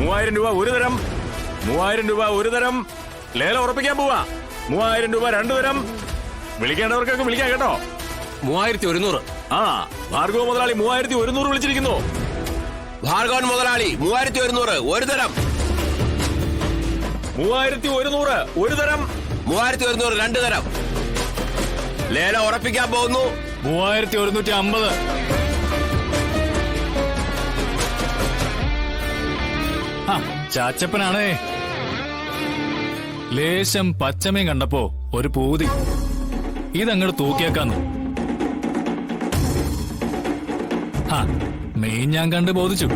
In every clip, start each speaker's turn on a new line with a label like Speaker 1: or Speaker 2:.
Speaker 1: 3000 രൂപ ഒരു തരം. 3000 രൂപ ഒരു തരം. ലേലം ഉറപ്പിക്കാൻ പോവാ. 3000 രൂപ രണ്ടു തരം. വിളിക്കേണ്ടവർക്കൊക്കെ വിളിക്കാം കേട്ടോ.
Speaker 2: 3100.
Speaker 1: ആ, ഭാർഗവ മുതലാളി 3100 വിളിച്ചിരിക്കുന്നു.
Speaker 2: ഭാർഗവൻ മുതലാളി 3100 ഒരു തരം.
Speaker 1: 3100 ഒരു തരം.
Speaker 2: 3100 രണ്ടു തരം. ലേലം ഉറപ്പിക്കാൻ പോകുന്നു.
Speaker 3: 3150. ചാച്ചപ്പനാണേ. ലേശം പച്ചമയും കണ്ടപ്പോ ഒരു പൂതി. ഇതങ്ങോട്ട് തൂക്കിയേക്കാന്ന്. മീൻ ഞാൻ കണ്ട് ബോധിച്ചു.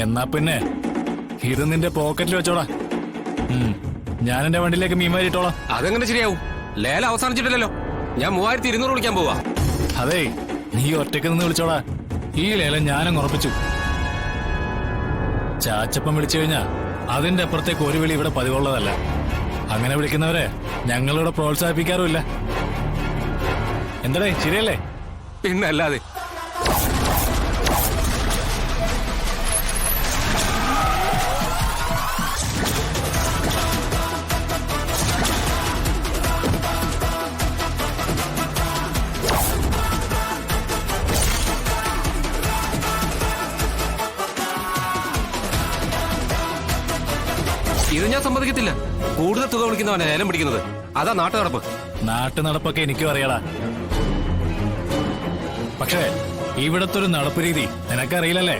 Speaker 3: എന്നാ പിന്നെ ഇത് നിന്റെ പോക്കറ്റിൽ വെച്ചോടാ. ഞാൻ എന്റെ വണ്ടിയിലേക്ക് മീൻ വാരിട്ടോളാം.
Speaker 2: അതെങ്ങനെ ശരിയാവും? ലേലം അവസാനിച്ചിട്ടില്ലല്ലോ. ഞാൻ 3200 വിളിക്കാൻ പോവാ.
Speaker 3: അതേ, നീ ഒറ്റയ്ക്ക് നിന്ന് വിളിച്ചോടാ. ഈ ലേലം ഞാനങ്ങ് ഉറപ്പിച്ചു. ചാച്ചപ്പം വിളിച്ചു കഴിഞ്ഞാ അതിന്റെ അപ്പുറത്തേക്ക് ഒരു വിളി ഇവിടെ പതിവുള്ളതല്ല. അങ്ങനെ വിളിക്കുന്നവരെ ഞങ്ങളിവിടെ പ്രോത്സാഹിപ്പിക്കാറുമില്ല. എന്തടേ, ശരിയല്ലേ?
Speaker 2: പിന്നല്ലാതെ. ഇത് ഞാൻ സമ്മതിക്കത്തില്ല. കൂടുതൽ തുക വിളിക്കുന്നവനെ ലേലം പിടിക്കുന്നത്. അതാ നാട്ടു നടപ്പ്.
Speaker 3: നാട്ടു നടപ്പൊക്കെ എനിക്കും അറിയാടാ. പക്ഷേ ഇവിടത്തെ ഒരു നടപ്പ് രീതി നിനക്കറിയില്ലല്ലേ?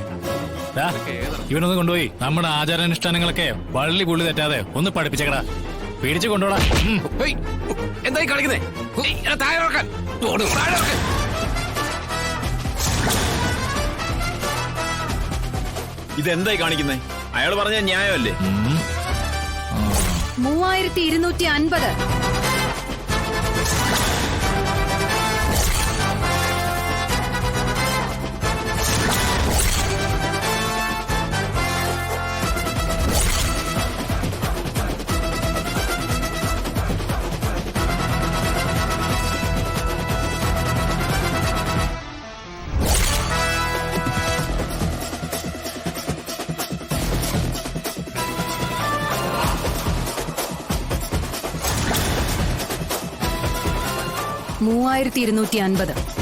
Speaker 3: ഇവനൊന്ന് കൊണ്ടുപോയി നമ്മുടെ ആചാരാനുഷ്ഠാനങ്ങളൊക്കെ വള്ളി പുള്ളി തെറ്റാതെ ഒന്ന് പഠിപ്പിച്ചേക്കടാ. പിടിച്ചു കൊണ്ടോടാ.
Speaker 2: എന്തായി കളിക്കുന്നേ?
Speaker 1: ഇതെന്തായി കാണിക്കുന്നേ? അയാൾ പറഞ്ഞ ന്യായമല്ലേ?
Speaker 4: 3250. $3250.